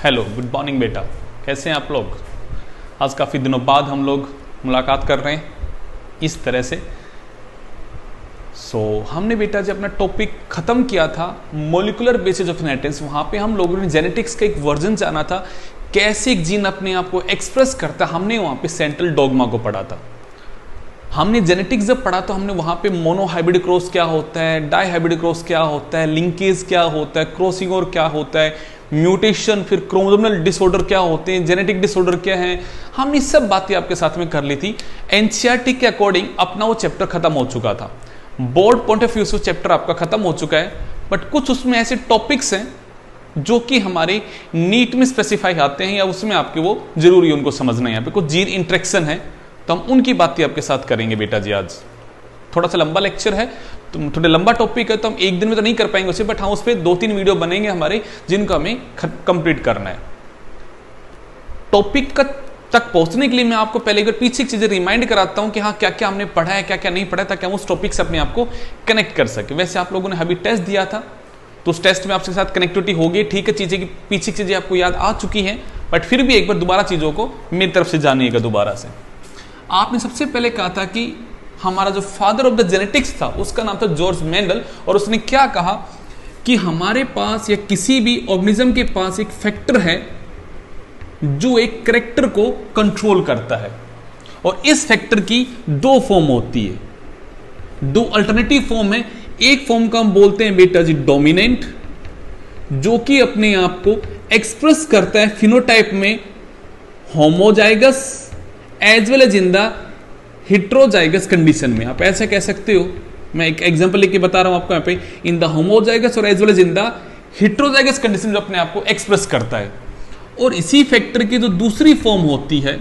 Hello, good morning बेटा। कैसे हैं आप लोग? आज काफ़ी दिनों बाद हम लोग मुलाकात कर रहे हैं इस तरह से। हमने बेटा जी अपना टॉपिक ख़त्म किया था मॉलिक्यूलर बेसिस ऑफ इनहेरिटेंस। वहाँ पे हम लोगों ने जेनेटिक्स का एक वर्जन जाना था, कैसे एक जीन अपने आप को एक्सप्रेस करता है। हमने वहाँ पे सेंट्रल डॉगमा को पढ़ा था। हमने जेनेटिक्स जब पढ़ा तो हमने वहाँ पे मोनोहाइब्रिड क्रॉस क्या होता है, डाईहाइब्रिड क्रॉस क्या होता है, लिंकेज क्या होता है, क्रॉसिंग और क्या होता है, म्यूटेशन, फिर क्रोमोसोमल डिसऑर्डर क्या होते हैं, जेनेटिक डिसऑर्डर क्या है। हमने सब बातें आपके साथ में कर ली थी। एनसीईआरटी के अकॉर्डिंग अपना वो चैप्टर खत्म हो चुका था। बोर्ड पॉइंट ऑफ व्यू से चैप्टर आपका खत्म हो चुका है, बट कुछ उसमें ऐसे टॉपिक्स हैं जो कि हमारे नीट में स्पेसिफाई आते हैं या उसमें आपके वो जरूरी है उनको समझना है। यहाँ पे कुछ जीन इंट्रैक्शन है तो हम उनकी बातें आपके साथ करेंगे बेटा जी। आज थोड़ा सा लंबा लेक्चर है, तो थोड़ा लंबा टॉपिक है, तो हम एक दिन में तो नहीं कर पाएंगे उसे, बट हाँ उस पर 2-3 वीडियो बनेंगे हमारे जिनको हमें कंप्लीट करना है। टॉपिक तक पहुंचने के लिए मैं आपको पहले एक बार पीछे की चीजें रिमाइंड कराता हूं कि हाँ क्या क्या हमने पढ़ा है, क्या क्या नहीं पढ़ा है, ताकि हम उस टॉपिक से अपने आप को कनेक्ट कर सके। वैसे आप लोगों ने अभी टेस्ट दिया था तो उस टेस्ट में आपके साथ कनेक्टिविटी होगी, ठीक है, चीजें की पीछे की चीजें आपको याद आ चुकी हैं, बट फिर भी एक बार दोबारा चीजों को मेरी तरफ से जानिएगा दोबारा से। आपने सबसे पहले कहा था कि हमारा जो फादर ऑफ द जेनेटिक्स था उसका नाम था जॉर्ज मेंडल, और उसने क्या कहा कि हमारे पास या किसी भी ऑर्गेनिज्म के पास एक फैक्टर है जो एक कैरेक्टर को कंट्रोल करता है, और इस फैक्टर की 2 फॉर्म होती है, 2 अल्टरनेटिव फॉर्म है। एक फॉर्म का हम बोलते हैं बेटा जी डोमिनेंट, जो कि अपने आप को एक्सप्रेस करता है फिनोटाइप में homozygous as well as in the heterozygous condition में। आप ऐसा कह सकते हो, मैं एक एग्जांपल लेके बता रहा हूं आपको, यहाँ पे इन द होमोजाइगस और as well as in the heterozygous condition जो अपने आप को एक्सप्रेस करता है। और इसी फैक्टर की जो दूसरी फॉर्म होती है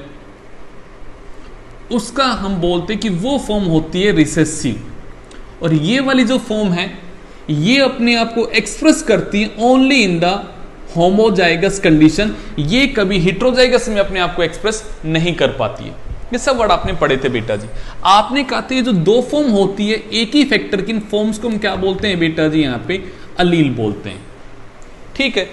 उसका हम बोलते हैं कि वो फॉर्म होती है रिसेसिव, और ये वाली जो फॉर्म है ये अपने आप को एक्सप्रेस करती है only in the homozygous condition. ये कभी हेट्रोजाइगस में अपने आप को एक्सप्रेस नहीं कर पाती है। ये सब वर्ड आपने पढ़े थे बेटा जी। आपने कहा था ये जो 2 फॉर्म होती है एक ही फैक्टर की, इन फॉर्म्स को हम क्या बोलते हैं बेटा जी? यहाँ पे अलील बोलते हैं, ठीक है।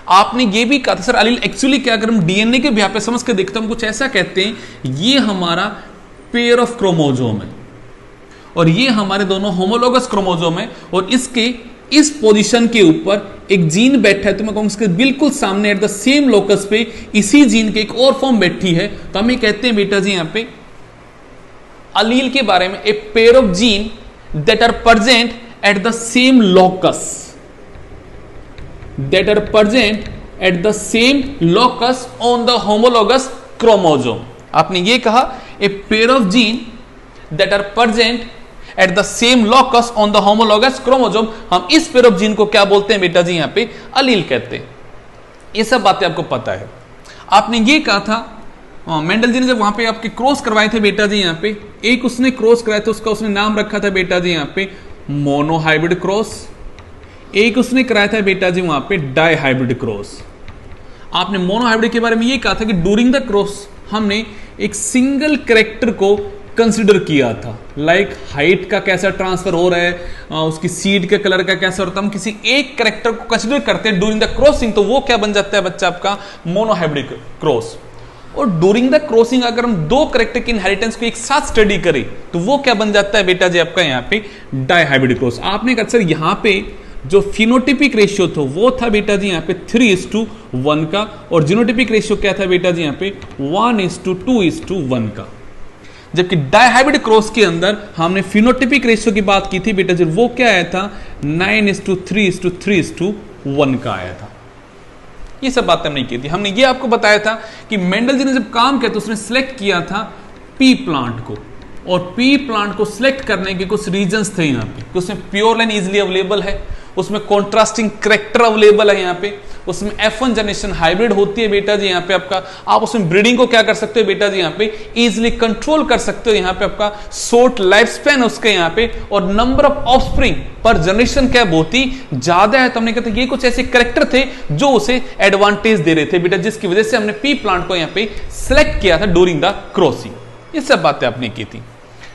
आपने ये भी कहा था सर अलील एक्चुअली क्या, अगर हम डीएनए के यहाँ पे समझ के देखते हैं, हम कुछ ऐसा कहते हैं ये हमारा पेयर ऑफ क्रोमोजोम है और ये हमारे दोनों होमोलोगस क्रोमोजोम है, और इसके इस पोजीशन के ऊपर एक जीन बैठा है, तो मैं कहूंगा इसके बिल्कुल सामने एट द सेम लोकस पे इसी जीन के एक और फॉर्म बैठी है, तो हमें कहते हैं बेटा जी यहाँ पे अलील के बारे में a pair of gene that are present at the same locus, that are present at the same locus on the homologous chromosome। आपने ये कहा a pair of gene that are present at the same locus on the homologous chromosome। हम इस pair of gene को क्या बोलते हैं बेटा जी? यहाँ पे अलील कहते हैं। ये सब बातें आपको पता है। आपने ये कहा था मेंडल जी ने जब वहां पे आपके क्रॉस करवाए थे बेटा जी, यहाँ पे एक उसने क्रॉस कराया था, उसका उसने नाम रखा था बेटा जी यहाँ पे मोनोहाइब्रिड क्रॉस, एक उसने कराया था बेटा जी वहां पे डाईहाइब्रिड क्रॉस। आपने मोनोहाइब्रिड के बारे में ये कहा था कि ड्यूरिंग द क्रॉस हमने एक सिंगल कैरेक्टर को कंसीडर किया था, लाइक हाइट का कैसा ट्रांसफर हो रहा है, उसकी सीड के कलर का कैसा होता है, हम किसी एक कैरेक्टर को कंसीडर करते हैं ड्यूरिंग द क्रॉसिंग, तो वो क्या बन जाता है बच्चा आपका? Monohybrid cross. और ड्यूरिंग द क्रॉसिंग अगर हम 2 कैरेक्टर की इनहेरिटेंस को एक साथ स्टडी करें तो वो क्या बन जाता है बेटा जी आपका यहाँ पे? Dihybrid cross. आपने कहा सर यहाँ पे जो फिनोटिपिक रेशियो था वो था बेटा जी यहाँ पे 3:1 का, और जीनोटिपिक रेशियो क्या था बेटा जी यहाँ पे? 1:2:1 का। जबकि डाईहाइब्रिड क्रॉस के अंदर हमने फिनोटिपिक रेशियो की बात की थी बेटा जी, वो क्या आया था? 9:3:3:1 का आया था। ये सब बातें हमने की थी। हमने ये आपको बताया था कि मेंडल जी ने जब काम किया तो उसने सिलेक्ट किया था पी प्लांट को, और पी प्लांट को सिलेक्ट करने के कुछ रीजंस थे यहाँ पे। उसमें प्योर लाइन इजिली अवेलेबल है, उसमें कॉन्ट्रास्टिंग करेक्टर अवेलेबल है यहाँ पे, उसमें F1 जनरेशन हाइब्रिड होती है बेटा जी यहाँ पे आपका। आप उसमें ब्रीडिंग को क्या कर सकते हो बेटा जी यहाँ पे? इजिली कंट्रोल कर सकते हो। यहाँ पे आपका शॉर्ट लाइफ स्पैन है उसके यहाँ पे, और नंबर ऑफ ऑफस्प्रिंग पर जनरेशन क्या बहुत ही ज्यादा है। तो हमने कहते ये कुछ ऐसे करेक्टर थे जो उसे एडवांटेज दे रहे थे बेटा, जिसकी वजह से हमने पी प्लांट को यहाँ पे सिलेक्ट किया था ड्यूरिंग द क्रॉसिंग। ये सब बातें आपने की थी।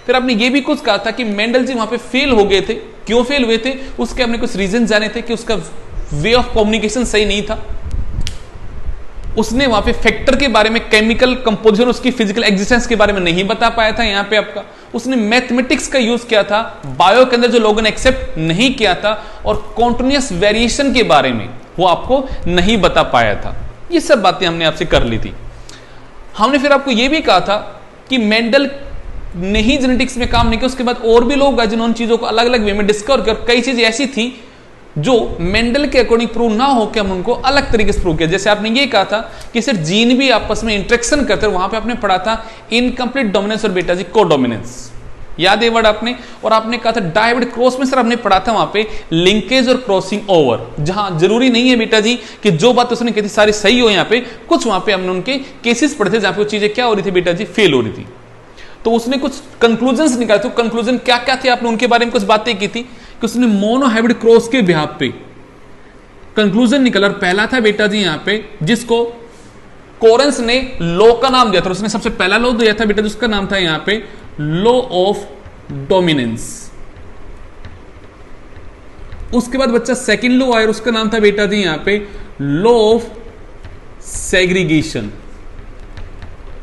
फिर आपने ये भी कुछ कहा था कि मेंडल जी वहां पे फेल हो गए थे। क्यों फेल हुए थे? उसके हमने कुछ रीजन जाने थे कि उसका वे ऑफ कम्युनिकेशन सही नहीं था, उसने वहां पे फैक्टर के बारे में, केमिकल कंपोजिशन, उसकी फिजिकल एग्जिस्टेंस के बारे में नहीं बता पाया था। यहां पे आपका उसने मैथमेटिक्स का यूज किया था, बायो के अंदर जो लोगों ने एक्सेप्ट नहीं किया था, और कॉन्टिन्यूअस वेरिएशन के बारे में वो आपको नहीं बता पाया था। ये सब बातें हमने आपसे कर ली थी। हमने फिर आपको यह भी कहा था कि मेंडल ने ही जेनेटिक्स में काम नहीं किया, उसके बाद और भी लोग हैं जिन्होंने चीजों को अलग अलग वे में डिस्कवर किया, और कई चीजें ऐसी थी जो मेंडल के अकॉर्डिंग प्रूव ना हो के हम उनको अलग तरीके से प्रूव किया। जैसे आपने ये कहा था कि सिर्फ जीन भी आपस में इंटरेक्शन करते हैं, वहां पे आपने पढ़ा था इनकम्प्लीट डोमिनेंस और बेटा जी कोडोमिनेंस, याद है वर्ड आपने। और आपने कहा था डायहाइब्रिड क्रॉस में सर हमने पढ़ा था वहां पे लिंकेज और क्रॉसिंग ओवर, जहां जरूरी नहीं है बेटा जी कि जो बात उसने कही थी सारी सही हो, यहाँ पे कुछ वहां पे हमने उनके केसेस पढ़े थे जहां पे वो चीजें क्या हो रही थी बेटा जी, फेल हो रही थी। तो उसने कुछ कंक्लूजन निकाले थे। कंक्लूजन क्या क्या थे, आपने उनके बारे में कुछ बातें की थी कि उसने मोनोहाइब्रिड क्रॉस के बिहाफ पे कंक्लूजन निकला, और पहला था बेटा जी यहां पे जिसको कोरेंस ने लॉ का नाम दिया था। उसने सबसे पहला लॉ दिया था बेटा, जिसका नाम था यहां पे लॉ ऑफ डोमिनेंस। उसके बाद बच्चा सेकंड लॉ आया, उसका नाम था बेटा जी यहां पे लॉ ऑफ सेग्रीगेशन।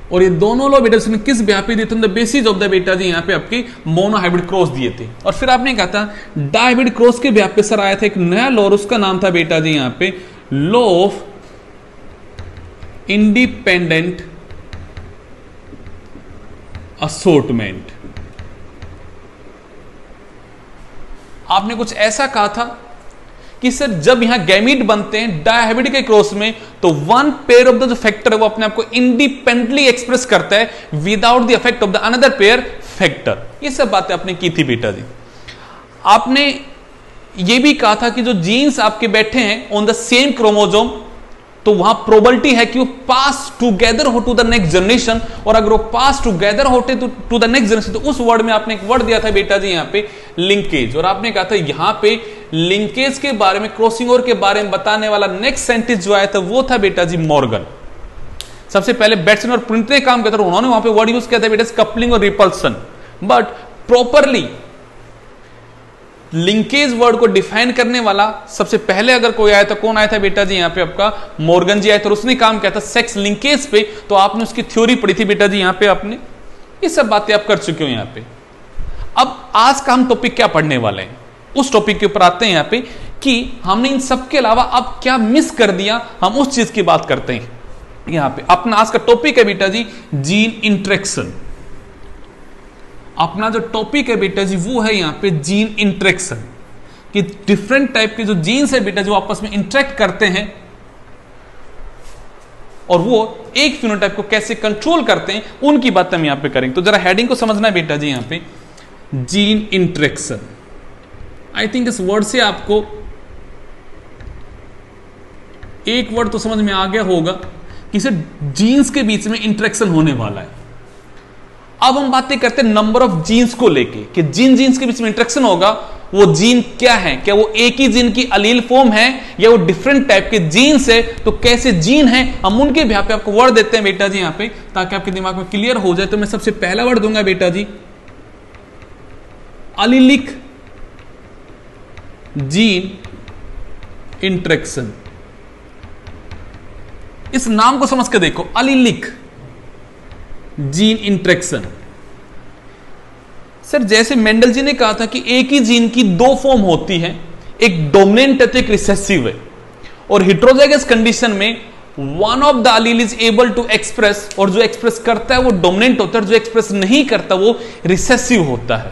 और ये दोनों लॉ बेटा उसने किस बिहाफ पे दिए थे, द बेसिस ऑफ द बेटा जी यहां पे आपके मोनोहाइब्रिड क्रॉस दिए थे। और फिर आपने कहा था डायहाइब्रिड क्रॉस के बिहाफ पे सर आया था एक नया लॉ, उसका नाम था बेटा जी यहां पे लॉ ऑफ इंडिपेंडेंट असोर्टमेंट। आपने कुछ ऐसा कहा था कि सर जब यहां गैमीट बनते हैं डायहाइब्रिड के क्रॉस में, तो वन पेयर ऑफ द जो फैक्टर है वो अपने आप को इंडिपेंडेंटली एक्सप्रेस करता है without the effect of the another pair factor. ये सब बातें आपने की थी बेटा जी। आपने ये भी कहा था कि जो जीन्स आपके बैठे हैं ऑन द सेम क्रोमोजोम, तो वहां प्रोबेबिलिटी है कि वो पास टुगेदर हो टू द नेक्स्ट जनरेशन, और अगर वो पास टुगेदर होते टू द नेक्स्ट जनरेशन, तो उस वर्ड में आपने एक वर्ड दिया था बेटा जी यहां पे लिंकेज। और आपने कहा था यहां पे लिंकेज के बारे में, क्रॉसिंग ओवर के बारे में बताने वाला नेक्स्ट साइंटिस्ट जो आया था वो था बेटा जी मॉर्गन। सबसे पहले बेट्सन और प्रिंट ने काम किया था, उन्होंने वहां पे वर्ड यूज किया था बेटा कपलिंग और repulsion. But properly linkage word को डिफाइन करने वाला सबसे पहले अगर कोई आया था, कौन आया था बेटा जी यहां पे आपका मॉर्गन जी आया था, और उसने काम किया था सेक्स लिंकेज पे। तो आपने उसकी थ्योरी पढ़ी थी बेटा जी यहां पे, आपने ये सब बातें आप कर चुके हो यहां पे। अब आज का हम टॉपिक क्या पढ़ने वाले हैं, उस टॉपिक के ऊपर आते हैं यहां पे कि हमने इन सब के अलावा अब क्या मिस कर दिया, हम उस चीज की बात करते हैं यहां पे। अपना आज का टॉपिक है बेटा जी जीन इंटरेक्शन। अपना जो टॉपिक है बेटा जी वो है यहां पे जीन इंटरेक्शन, कि डिफरेंट टाइप के जो जीन्स है बेटा जो आपस में इंटरेक्ट करते हैं और वो एक फिनोटाइप को कैसे कंट्रोल करते हैं, उनकी बात हम यहां पे करेंगे। तो जरा हेडिंग को समझना है बेटा जी यहां पे जीन इंटरेक्शन। आई थिंक इस वर्ड से आपको एक वर्ड तो समझ में आ गया होगा कि इसे जीन्स के बीच में इंटरेक्शन होने वाला है। अब हम बातें करते हैं नंबर ऑफ जीन्स को लेके कि जिन जीन्स के बीच में इंटरेक्शन होगा वो जीन क्या है, क्या वो एक ही जीन की अलील फॉर्म है या वो डिफरेंट टाइप के जीन्स है, तो कैसे जीन है हम उनके भी पे आपको वर्ड देते हैं बेटा जी यहां पे, ताकि आपके दिमाग में क्लियर हो जाए। तो मैं सबसे पहला वर्ड दूंगा बेटा जी अलीलिक जीन इंटरेक्शन। इस नाम को समझ के देखो, अलीलिक जीन इंटरेक्शन। सर जैसे मेंडल जी ने कहा था कि एक ही जीन की दो फॉर्म होती है, एक डोमिनेंट है तो एक रिसेसिव है, और हेटेरोजाइगस कंडीशन में one of the allele is able to express, और जो एक्सप्रेस करता है वो डोमिनेंट होता है, जो एक्सप्रेस नहीं करता वो रिसेसिव होता है।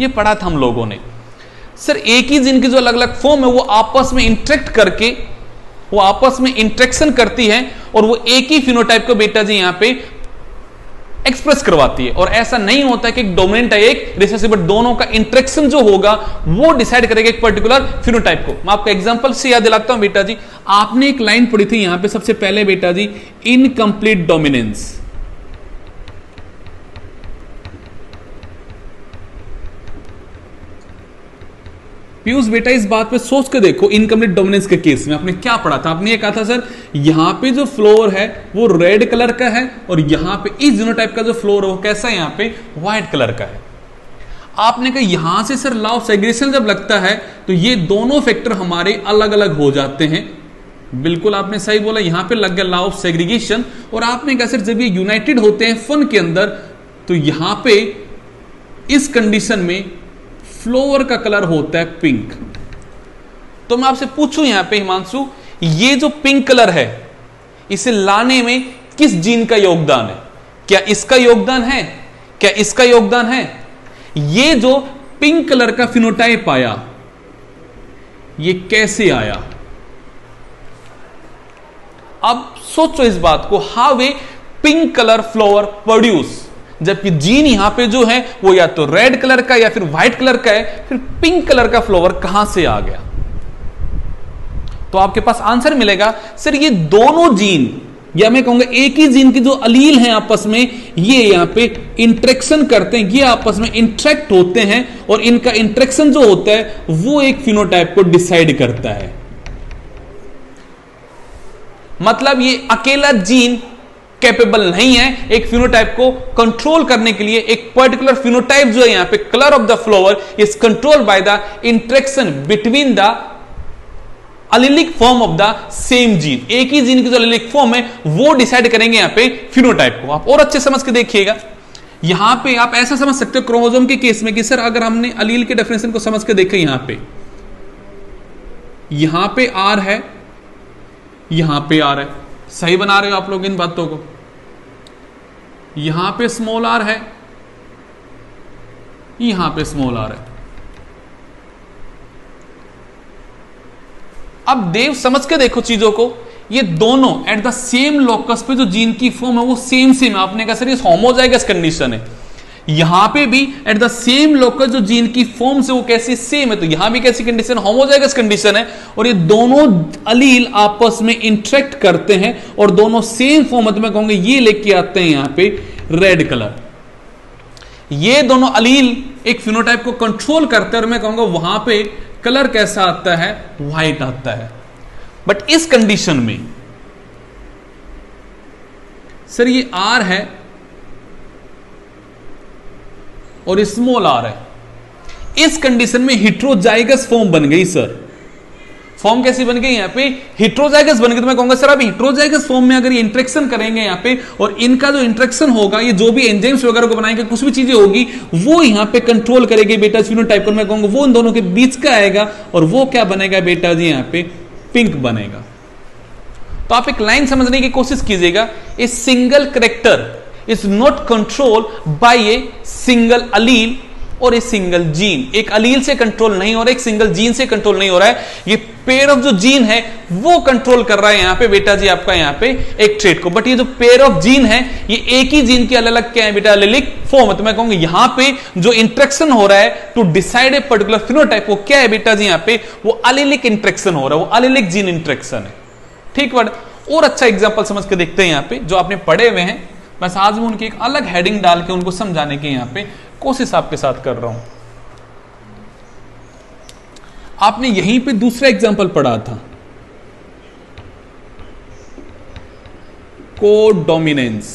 ये पढ़ा था हम लोगों ने। सर एक ही जीन की जो अलग अलग फॉर्म है वो आपस में इंटरेक्ट करके, वो आपस में इंटरेक्शन करती है और वो एक ही फिनोटाइप को बेटा जी यहां पे एक्सप्रेस करवाती है। और ऐसा नहीं होता कि एक डोमिनेंट है एक रिसेसिव, बट दोनों का इंटरेक्शन जो होगा वो डिसाइड करेगा एक पर्टिकुलर फिनोटाइप को। मैं आपको एग्जांपल से याद दिलाता हूं बेटा जी, आपने एक लाइन पढ़ी थी यहां पे सबसे पहले बेटा जी इनकम्प्लीट डोमिनेंस। पीयूष बेटा इस बात पे सोच के देखो, इनकम्प्लीट डोमिनेंस के केस में आपने क्या पढ़ा था। आपने ये कहा था सर यहां पे जो फ्लोर है वो रेड कलर का है, और यहां पे इस जीनोटाइप का जो फ्लोर है वो कैसा है, यहां पे व्हाइट कलर का है। आपने कहा यहां से सर लॉ ऑफ सेग्रीगेशन जब लगता है तो ये दोनों फैक्टर हमारे अलग अलग हो जाते हैं, बिल्कुल आपने सही बोला, यहां पे लग गया लॉ ऑफ सेग्रीगेशन। और आपने कहा सर जब ये यूनाइटेड होते हैं फन के अंदर, तो यहां पे इस कंडीशन में फ्लावर का कलर होता है पिंक। तो मैं आपसे पूछूं यहां पे हिमांशु, ये जो पिंक कलर है इसे लाने में किस जीन का योगदान है? क्या इसका योगदान है? क्या इसका योगदान है? ये जो पिंक कलर का फिनोटाइप आया, ये कैसे आया? अब सोचो इस बात को, how a pink colour flower produce, जबकि जीन यहां पे जो है वो या तो रेड कलर का या फिर व्हाइट कलर का है, फिर पिंक कलर का फ्लावर कहां से आ गया? तो आपके पास आंसर मिलेगा सर ये दोनों जीन, या मैं कहूंगा एक ही जीन की जो अलील हैं आपस में, ये यहां पे इंटरेक्शन करते हैं, ये आपस में इंटरेक्ट होते हैं, और इनका इंटरेक्शन जो होता है वो एक फिनोटाइप को डिसाइड करता है। मतलब ये अकेला जीन कैपेबल नहीं है एक फिनोटाइप को कंट्रोल करने के लिए। एक पर्टिकुलर फिनोटाइप जो है यहां पे colour of the flower is controlled by the interaction between the allelic form of the same gene. एक ही जीन की जो अलिलिक फॉर्म है वो डिसाइड करेंगे यहां पे फिनोटाइप को। आप और अच्छे समझ के देखिएगा, यहां पे आप ऐसा समझ सकते हो क्रोमोसोम के केस में कि सर अगर हमने अलील के डेफिनेशन को समझ के देखें, यहां पे आर है, यहां पे आर है, सही बना रहे हो आप लोग इन बातों को। यहां पे स्मॉल आर है, यहां पे स्मॉल आर है। अब देव समझ के देखो चीजों को, ये दोनों एट द सेम लोकस पे जो जीन की फॉर्म है वो सेम सेम है। आपने कहा सर ये होमोजाइगस कंडीशन है, यहां पे भी एट द सेम लोकस जो जीन की फॉर्म से वो कैसी सेम है, तो यहां भी कैसी कंडीशन, होमोजाइगस कंडीशन है। और ये दोनों अलील आपस में इंटरेक्ट करते हैं और दोनों सेम फॉर्म में कहूंगा ये लेके आते हैं यहां पे रेड कलर। ये दोनों अलील एक फिनोटाइप को कंट्रोल करते हैं और मैं कहूंगा वहां पे कलर कैसा आता है, व्हाइट आता है। बट इस कंडीशन में सर ये आर है और स्मॉल आर है, इस कंडीशन में हिट्रोजाइगस फॉर्म बन गई। सर फॉर्म कैसी बन गई यहां पे, हिट्रोजाइगस बन गई। तो मैं कहूंगा सर अब हिट्रोजाइगस फॉर्म में अगर ये इंटरेक्शन करेंगे यहां पे, और इनका जो इंटरेक्शन होगा, ये जो भी एंजाइम्स वगैरह को बनाएंगे, कुछ भी चीजें होगी वो यहां पे कंट्रोल करेगी बेटा फिनोटाइप को। मैं कहूंगा वो इन दोनों के बीच का आएगा और वो क्या बनेगा बेटा जी, यहां पे पिंक बनेगा। तो आप एक लाइन समझने की कोशिश कीजिएगा, a single character is not control by a single allele और ए सिंगल जीन। एक अलील से कंट्रोल नहीं हो रहा है, एक सिंगल जीन से कंट्रोल नहीं हो रहा है, ये पेयर ऑफ जो जीन है वो कंट्रोल कर रहा है यहां पे बेटा जी आपका यहां पे एक ट्रेट को। बट ये जो पेयर ऑफ जीन है ये एक ही जीन के अलग अलग क्या है बेटा, अलीलिक फॉर्म है। तो मैं कहूंगा यहां पे जो इंटरेक्शन हो रहा है to decide a particular phenotype, वो क्या है बेटा जी, यहां पे वो अलीलिक इंटरेक्शन हो रहा है, वो अलीलिक जीन इंटरेक्शन है। ठीक वर्ड। और अच्छा एग्जाम्पल समझ के देखते हैं यहां पे जो आपने पढ़े हुए हैं, बस आज मैं उनकी एक अलग हेडिंग डाल के उनको समझाने की यहां पे कोशिश आपके साथ कर रहा हूं। आपने यहीं पे दूसरा एग्जांपल पढ़ा था, कोडोमिनेंस।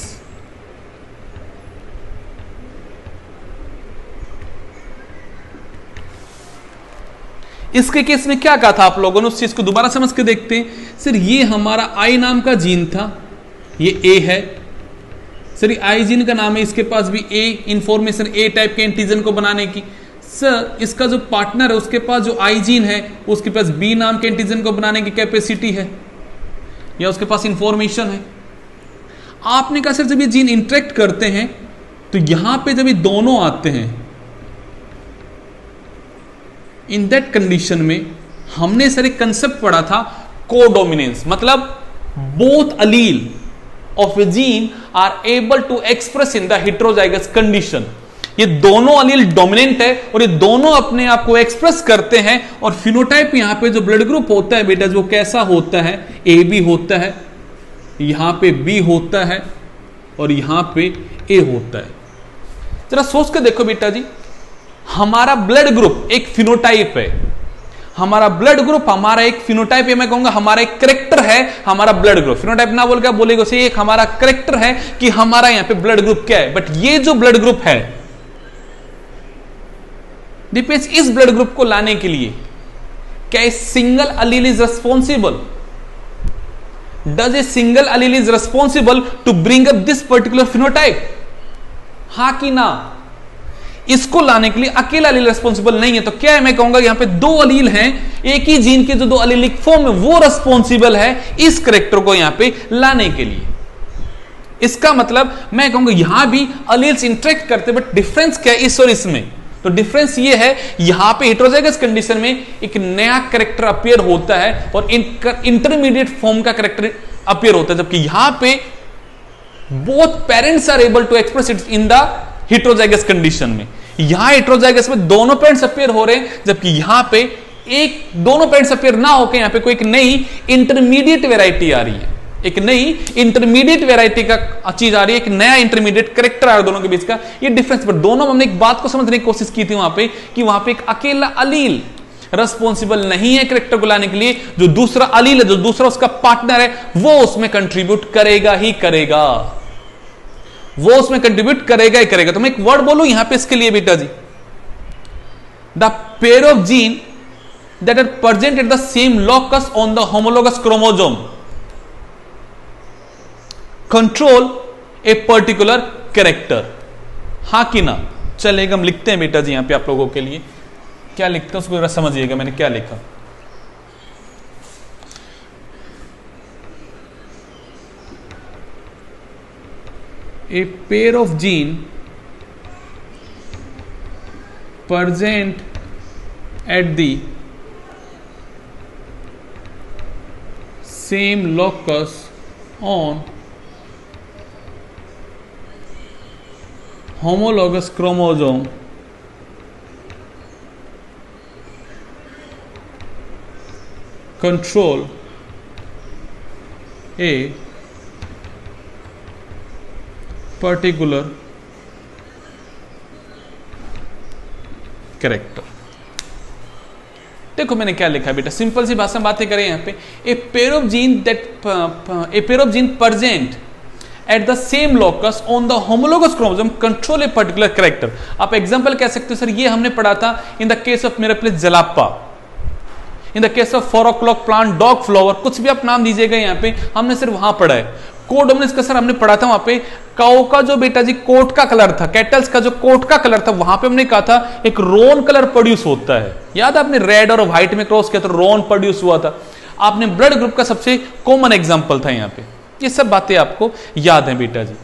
इसके केस में क्या कहा था आप लोगों ने, उस चीज को दोबारा समझ के देखते हैं। सर ये हमारा आई नाम का जीन था, ये ए है। सर ये आई जीन का नाम है, इसके पास भी ए इंफॉर्मेशन, ए टाइप के एंटीजन को बनाने की। सर इसका जो पार्टनर है उसके पास जो आई जीन है उसके पास बी नाम के एंटीजन को बनाने की कैपेसिटी है या उसके पास इंफॉर्मेशन है। आपने कहा सर जब ये जीन इंटरेक्ट करते हैं तो यहां पे जब ये दोनों आते हैं, इन दैट कंडीशन में हमने सर एक कंसेप्ट पढ़ा था कोडोमिनेंस, मतलब both Aleel of a gene are able to express in the heterozygous condition। ये दोनों अलील डोमिनेंट है और ये दोनों अपने आप को एक्सप्रेस करते हैं। और फिनोटाइप यहां पे जो ब्लड ग्रुप होता है बेटा वो कैसा होता है, ए बी होता है, यहां पे बी होता है और यहां पे ए होता है। जरा सोच के देखो बेटा जी, हमारा ब्लड ग्रुप एक फिनोटाइप है, हमारा ब्लड ग्रुप हमारा एक फिनोटाइप है, मैं कहूंगा हमारा एक कैरेक्टर है हमारा ब्लड ग्रुप। फिनोटाइप ना बोल के बोलेगा से एक हमारा कैरेक्टर है कि हमारा यहां पे ब्लड ग्रुप क्या है। बट ये जो ब्लड ग्रुप है दीपेश, इस ब्लड ग्रुप को लाने के लिए क्या single allele is responsible? Does a single allele is responsible to bring up this particular phenotype? हां कि ना? इसको लाने के लिए अकेला अलील रिस्पॉन्सिबल नहीं है, तो क्या है, मैं कहूंगा यहां पे दो अलील हैं, एक ही जीन के जो दो अलीलिक फॉर्म है वो रिस्पॉन्सिबल है इस करेक्टर को यहां पे लाने के लिए। इसका मतलब मैं कहूंगा यहां भी अलील्स इंटरेक्ट करते, बट डिफरेंस क्या है इस और इसमें? तो डिफरेंस ये है, यहां पे हेटेरोजाइगस कंडीशन में एक नया कैरेक्टर अपीयर होता है और इंटरमीडिएट फॉर्म का कैरेक्टर अपीयर होता है, जबकि यहां पे both parents are able to express it in the heterozygous condition में। यहां हेटेरोजाइगस में दोनों पेरेंट्स अपीयर हो रहे हैं, जबकि यहां पे एक दोनों पेरेंट्स अपीयर ना होकर यहां पे कोई एक नई इंटरमीडिएट वैरायटी आ रही है, एक नई इंटरमीडिएट वैरायटी का चीज आ रही है, एक नया इंटरमीडिएट कैरेक्टर आ रहा है दोनों के बीच का, ये डिफरेंस। पर दोनों में हमने एक बात को समझने की कोशिश की थी वहां पे कि वहां पे एक अकेला अलील रिस्पॉन्सिबल नहीं है कैरेक्टर को लाने के लिए, जो दूसरा अलील है, जो दूसरा उसका पार्टनर है, वो उसमें कंट्रीब्यूट करेगा ही करेगा, वो उसमें कंट्रीब्यूट करेगा ही करेगा। तो मैं एक वर्ड बोलूं यहां पे इसके लिए बेटा जी, the pair of gene that are present at the same locus on the homologous chromosome control a particular character. हां कि ना? चलेगा, हम लिखते हैं बेटा जी यहां पे आप लोगों के लिए, क्या लिखते हैं उसको जरा समझिएगा मैंने क्या लिखा। A pair of gene present at the same locus on homologous chromosome control a particular character. देखो मैंने क्या लिखा है बेटा, सिंपल सी भाषा में बातें करें यहां पे, a pair of gene present at the same locus on the homologous chromosome control a particular character. आप एग्जांपल कह सकते हो सर, ये हमने पढ़ा था in the case of Mirabilis jalapa, in the case of 4 o'clock plant, dog flower, कुछ भी आप नाम दीजिएगा यहां पे, हमने सिर्फ वहां पढ़ा है। कोडोमिनेंस का सर हमने पढ़ा था वहां पे, काऊ का जो बेटा जी कोट का कलर था, कैटल्स का जो कोट का कलर था, वहां पे हमने कहा था एक रोन कलर प्रोड्यूस होता है, याद आपने रेड और व्हाइट में क्रॉस किया तो रोन प्रोड्यूस हुआ था। आपने ब्लड ग्रुप का सबसे कॉमन एग्जांपल था यहां पे, ये सब बातें आपको याद है बेटा जी।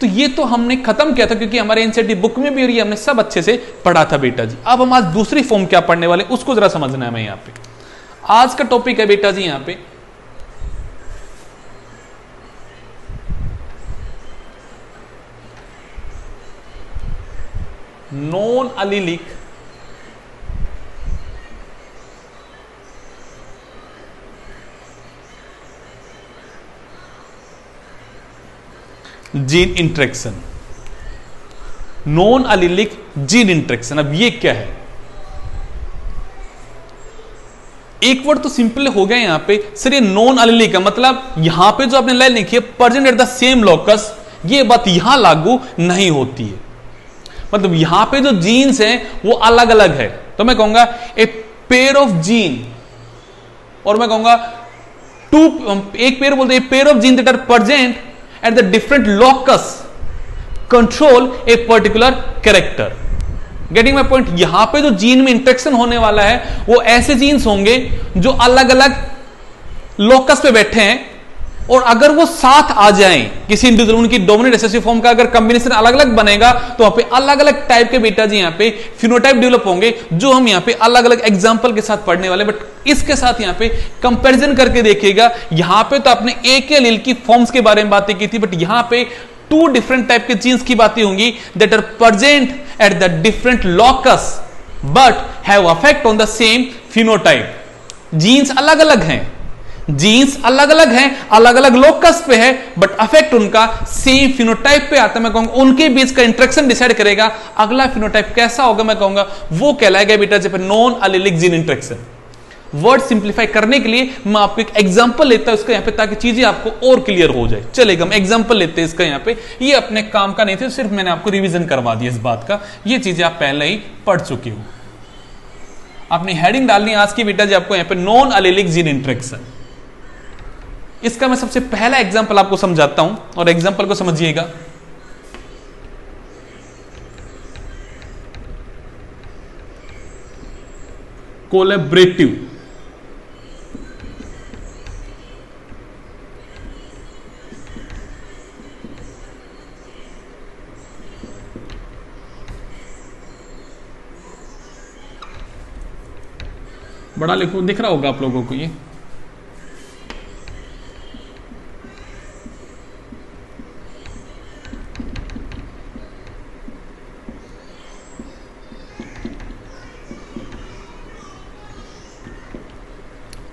तो ये तो हमने खत्म किया था क्योंकि हमारे एनसीईआरटी बुक में भी और ये हमने सब अच्छे से पढ़ा था बेटा जी। अब हम आज दूसरी फॉर्म क्या पढ़ने वाले उसको जरा समझना है हमें यहां पे। आज का टॉपिक है बेटा जी यहां पे non allelic gene interaction. Non allelic gene interaction, अब ये क्या है? एक वर्ड तो सिंपल हो गया यहां पे सर, ये नॉन अलीलिक का मतलब यहां पे जो आपने लाइन लिखी है प्रेजेंट एट द सेम लॉकस, ये बात यहां लागू नहीं होती है। मतलब यहां पे जो जीन्स हैं वो अलग अलग है, तो मैं कहूंगा ए पेयर ऑफ जीन, और मैं कहूंगा एक पेयर बोलते हैं pair of gene that are present at the different locus control a particular character. Getting my point? यहां पे जो जीन में इंटरेक्शन होने वाला है वो ऐसे जीन्स होंगे जो अलग अलग लॉकस पे बैठे हैं, और अगर वो साथ आ जाएं किसी इंडिविजुअल, उनकी डोमिनेंट रिसेसिव फॉर्म का अगर कॉम्बिनेशन अलग अलग बनेगा तो वहां पे अलग अलग टाइप के बेटा जी यहां पे फिनोटाइप डेवलप होंगे, जो हम यहां पे अलग अलग एग्जांपल के साथ पढ़ने वाले। बट इसके साथ यहां पे कंपैरिजन करके देखिएगा, यहां पे तो आपने एक ही एलील की फॉर्म्स के बारे में बातें की थी, बट यहां पे 2 डिफरेंट टाइप के जीन्स की बातें होंगी that are present at the different locus but have affect on the same phenotype. Genes अलग अलग हैं, जीन्स अलग अलग हैं, अलग अलग लोकस पे है, बट अफेक्ट उनका सेम फिनोटाइप पे आता है। मैं कहूंगा उनके बीच का इंटरेक्शन डिसाइड करेगा अगला फिनोटाइप कैसा होगा, मैं कहूंगा वो कहलाएगा बेटा जब non allelic gene interaction. Word simplify करने के लिए मैं आपको एक एग्जांपल लेता हूं इसका यहां पे, ताकि चीजें आपको और क्लियर हो जाए। चलेगा, हम एग्जांपल लेते हैं इसका यहां पे, ये अपने काम का नहीं थे, सिर्फ मैंने आपको रिवीजन करवा दिया इस बात का, ये चीजें आप पहले ही पढ़ चुके हो। अपनी हेडिंग डालनी आज की बेटा जी आपको यहां पे नॉन अलीलिक जीन इंटरेक्शन। इसका मैं सबसे पहला एग्जाम्पल आपको समझाता हूं और एग्जाम्पल को समझिएगा। कोलैबोरेटिव, बड़ा लिखो, दिख रहा होगा आप लोगों को ये।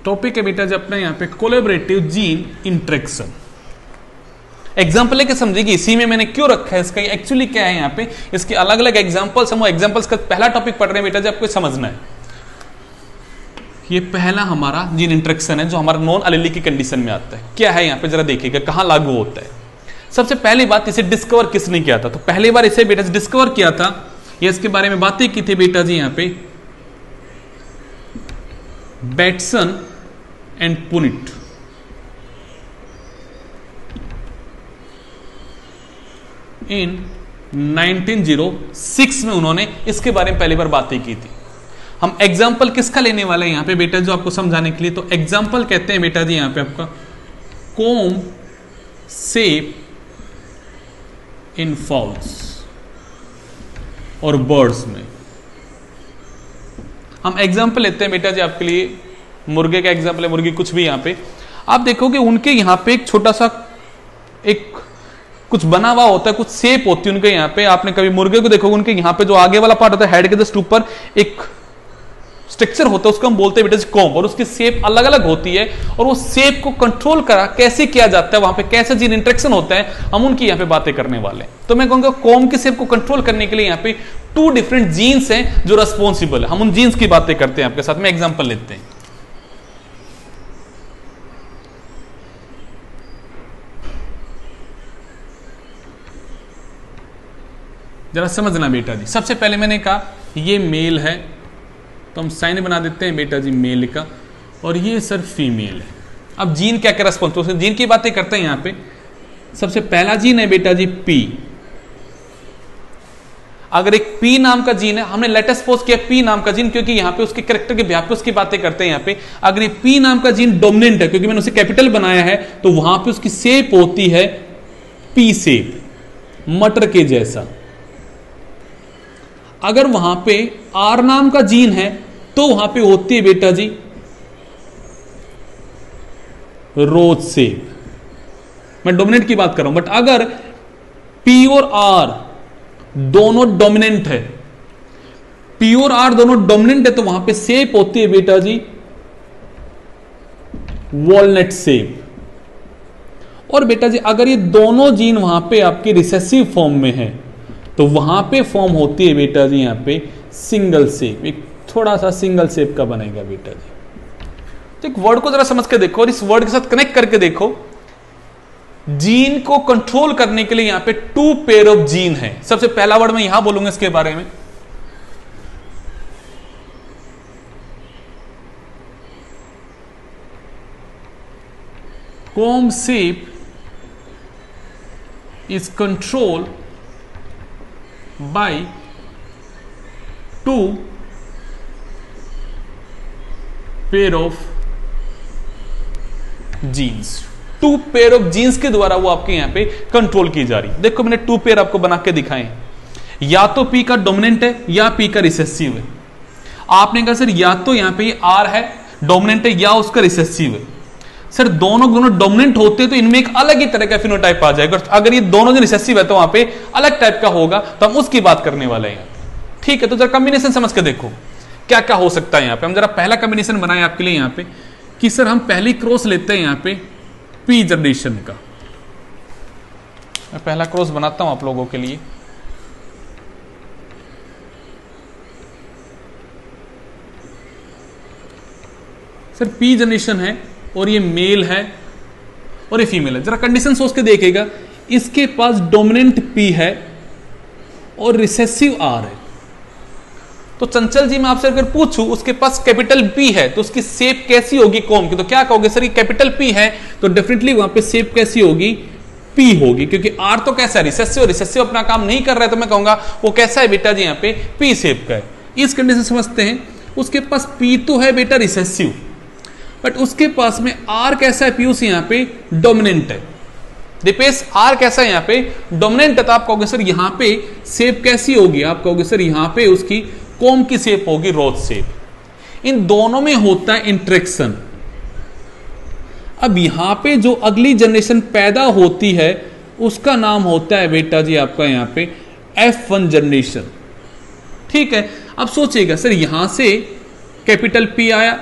टॉपिक है बेटा जो अपना यहां पे कोलैबोरेटिव जीन इंटरेक्शन। एग्जाम्पल लेके समझिए इसी में मैंने क्यों रखा है, इसका एक्चुअली क्या है, यहां पे इसके अलग अलग एग्जाम्पल्स, हम एग्जाम्पल्स का पहला टॉपिक पढ़ रहे हैं बेटा जो आपको समझना है। ये पहला हमारा जीन इंटरेक्शन है जो हमारा नॉन एलीलिक की कंडीशन में आता है। क्या है यहां पे जरा देखिएगा कहां लागू होता है। सबसे पहली बात, इसे डिस्कवर किसने किया था? तो पहली बार इसे बेटा डिस्कवर किया था, ये इसके बारे में बातें की थी बेटा जी यहां पे बैटसन एंड पुनिट। इन 1906 में उन्होंने इसके बारे में पहली बार बातें की थी। हम एग्जाम्पल किसका लेने वाले हैं यहां पे बेटा जो आपको समझाने के लिए? तो एग्जाम्पल कहते हैं बेटा जी यहां पे आपका कोम शेप इन फॉल्स और बर्ड्स में। हम एग्जाम्पल लेते हैं बेटा जी आपके लिए, मुर्गे का एग्जाम्पल है, मुर्गी कुछ भी यहां पे आप देखोगे उनके यहां पे एक छोटा सा एक कुछ बना हुआ होता है, कुछ शेप होती है उनके यहां पे। आपने कभी मुर्गे को देखोगे उनके यहां पे जो आगे वाला पार्ट होता है हेड के जस्ट ऊपर एक स्ट्रक्चर होता है, उसको हम बोलते हैं बेटा कॉम, और उसकी शेप अलग अलग होती है और वो शेप को कंट्रोल करा कैसे किया जाता है, वहां पे कैसे जीन इंटरेक्शन होता है, हम उनकी यहां पे बातें करने वाले हैं। तो मैं कहूंगा कॉम की शेप को कंट्रोल करने के लिए यहां पे 2 डिफरेंट जीन्स हैं जो रेस्पॉन्सिबल है। हम उन जीन्स की बातें करते हैं आपके साथ में, एग्जाम्पल लेते हैं। जरा समझना बेटा जी, सबसे पहले मैंने कहा ये मेल है तो हम साइन बना देते हैं बेटा जी मेल का, और ये सर फीमेल है। अब जीन क्या क्या रेस्पॉन्सिबल, जीन की बातें करते हैं यहां पे। सबसे पहला जीन है बेटा जी पी। अगर एक पी नाम का जीन है, हमने लेटेस्ट सपोज किया पी नाम का जीन क्योंकि यहां पे उसके कैरेक्टर के बिहाफ पे उसकी बातें करते हैं यहां पे। अगर ये पी नाम का जीन डोमिनेंट है, क्योंकि मैंने उसे कैपिटल बनाया है, तो वहां पे उसकी शेप होती है पी शेप, मटर के जैसा। अगर वहां पे आर नाम का जीन है तो वहां पे होती है बेटा जी रोज शेप। मैं डोमिनेंट की बात कर रहा हूं, बट अगर पी और आर दोनों डोमिनेंट है, पी और आर दोनों डोमिनेंट है, तो वहां पे शेप होती है बेटा जी वॉलनट शेप। और बेटा जी अगर ये दोनों जीन वहां पे आपके रिसेसिव फॉर्म में है तो वहां पे फॉर्म होती है बेटा जी यहां पे सिंगल शेप, एक थोड़ा सा सिंगल शेप का बनेगा बेटा जी। तो एक वर्ड को जरा समझ के देखो और इस वर्ड के साथ कनेक्ट करके देखो। जीन को कंट्रोल करने के लिए यहां पे 2 पेयर ऑफ जीन है। सबसे पहला वर्ड मैं यहां बोलूंगा इसके बारे में, comb shape is control by 2 pair of genes। 2 pair of genes के द्वारा वो आपके यहां पे कंट्रोल की जा रही। देखो मैंने 2 पेयर आपको बना के दिखाए, या तो पी का डोमिनेंट है या पी का रिसेसिव है। आपने कहा सर या तो यहां पे आर है डोमिनेंट है या उसका रिसेसिव है। सर दोनों डोमिनेंट होते हैं तो इनमें एक अलग ही तरह का फिनोटाइप आ जाएगा। अगर ये दोनों जो रिसेसिव है तो वहां पे अलग टाइप का होगा, तो हम उसकी बात करने वाले हैं। ठीक है, तो जरा कॉम्बिनेशन समझ के देखो क्या क्या हो सकता है यहां पे। हम जरा पहला कॉम्बिनेशन बनाए आपके लिए यहां पे कि सर हम पहली क्रॉस लेते हैं यहां पे पी जनरेशन का। मैं पहला क्रॉस बनाता हूं आप लोगों के लिए। सर पी जनरेशन है और ये मेल है और ये फीमेल है। जरा कंडीशन सोच के देखिएगा, इसके पास डोमिनेंट पी है और रिसेसिव आर है, तो चंचल जी मैं आपसे अगर पूछूं उसके पास कैपिटल पी है तो उसकी शेप कैसी होगी कॉम की, तो क्या कहोगे सर ये कैपिटल पी है तो डेफिनेटली वहां पे शेप कैसी होगी, पी होगी, क्योंकि आर तो कैसा है रिसेसिव, रिसेसिव अपना काम नहीं कर रहा है तो मैं कहूंगा वो कैसा है बेटा जी यहाँ पे पी शेप का है। इस कंडीशन समझते हैं, उसके पास पी तो है बेटा रिसेसिव, बट उसके पास में आर कैसा है पीयूष यहाँ पे डोमिनेंट है। दीपेश आर कैसा है यहाँ पे डोमिनेंट है, तो आप कहोगे सर यहाँ पे शेप कैसी होगी, आप कहोगे सर यहाँ पे उसकी कॉम की शेप होगी रोज शेप। इन दोनों में होता है इंटरेक्शन। अब यहां पे जो अगली जनरेशन पैदा होती है उसका नाम होता है बेटा जी आपका यहाँ पे F1 जनरेशन। ठीक है, अब सोचिएगा सर यहां से कैपिटल पी आया,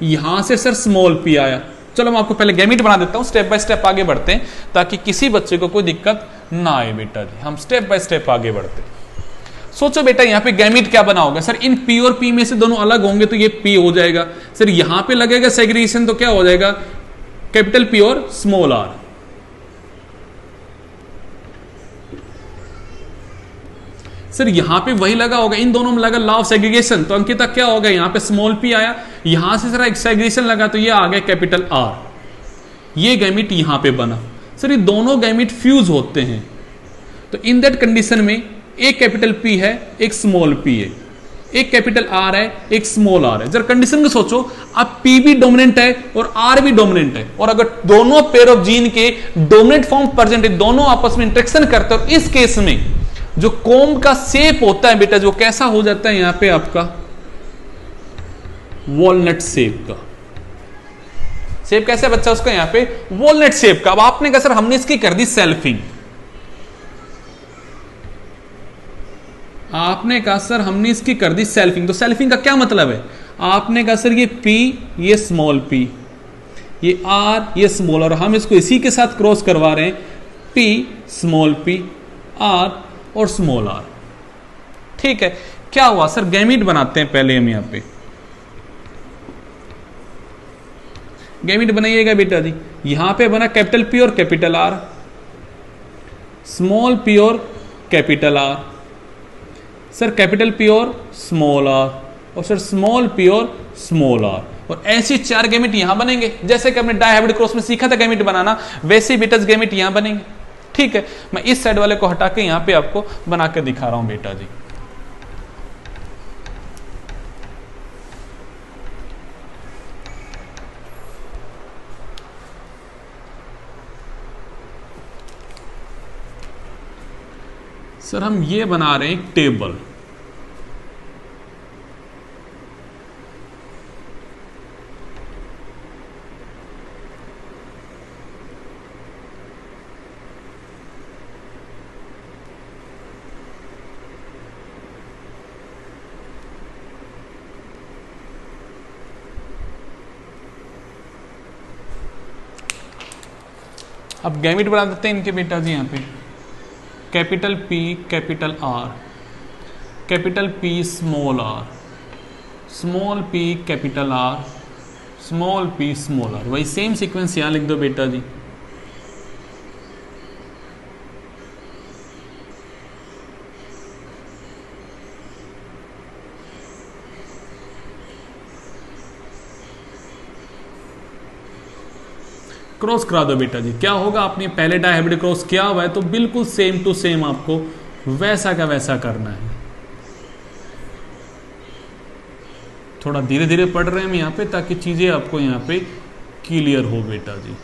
यहां से सर स्मॉल पी आया। चलो मैं आपको पहले गैमीट बना देता हूं, स्टेप बाय स्टेप आगे बढ़ते हैं ताकि किसी बच्चे को कोई दिक्कत ना आए बेटा जी, हम स्टेप बाय स्टेप आगे बढ़ते हैं। सोचो बेटा यहाँ पे गैमीट क्या बना होगा, सर इन पी और पी में से दोनों अलग होंगे तो ये पी हो जाएगा, सर यहां पे लगेगा सेग्रीगेशन तो क्या हो जाएगा कैपिटल पी और स्मॉल आर। सर यहां पे वही लगा होगा, इन दोनों में लगा लॉ ऑफ सेग्रीगेशन, तो अंकिता क्या होगा यहाँ पे स्मॉल पी आया, यहां से सर एक सेग्रीगेशन लगा तो ये आ गया कैपिटल आर, ये गैमीट यहां पे बना। सर ये दोनों गैमीट फ्यूज होते हैं, तो इन दैट कंडीशन में एक कैपिटल पी है एक स्मॉल पी है, एक कैपिटल आर है एक स्मॉल आर है। जरा कंडीशन को सोचो, अब पी भी डोमिनेंट है और आर भी डोमिनेंट है, और अगर दोनों पेयर ऑफ जीन के डोमिनेंट फॉर्म प्रेजेंट है, दोनों आपस में इंटरेक्शन करते हैं, और इस केस में जो कोम का शेप होता है बेटा जो कैसा हो जाता है यहां पे आपका वॉलनट शेप का। शेप कैसे है बच्चा उसका, यहां पे वॉलनट शेप का। अब आपने कहा सर हमने इसकी कर दी सेल्फिंग, आपने कहा सर हमने इसकी कर दी सेल्फिंग, तो सेल्फिंग का क्या मतलब है, आपने कहा सर ये P ये स्मॉल p ये R ये स्मॉल, और हम इसको इसी के साथ क्रॉस करवा रहे हैं P स्मॉल p R और स्मॉल r। ठीक है, क्या हुआ सर गैमीट बनाते हैं पहले हम यहां पे गैमीट बनाइएगा बेटा जी। यहां पे बना कैपिटल P और कैपिटल R, स्मॉल p और capital R, sir capital P और स्मॉल r, और सर स्मॉल p और स्मॉल r, और ऐसे चार गैमेट यहां बनेंगे जैसे कि हमने डायहाइब्रिड क्रॉस में सीखा था गैमेट बनाना, वैसे बेटा गैमेट यहां बनेंगे। ठीक है, मैं इस साइड वाले को हटा के यहां पे आपको बना के दिखा रहा हूं बेटा जी। सर हम ये बना रहे हैं एक टेबल, अब गैमेट बना देते हैं इनके बेटा जी। यहां पे capital P capital R, capital P small r, small p capital R, small p small r, वही सेम सीक्वेंस यहां लिख दो बेटा जी। क्रॉस करा दो बेटा जी, क्या होगा आपने पहले डायहाइब्रिड क्रॉस किया हुआ है तो बिल्कुल सेम टू सेम आपको वैसा का वैसा करना है। थोड़ा धीरे धीरे पढ़ रहे हैं हम यहाँ पे ताकि चीजें आपको यहाँ पे क्लियर हो बेटा जी।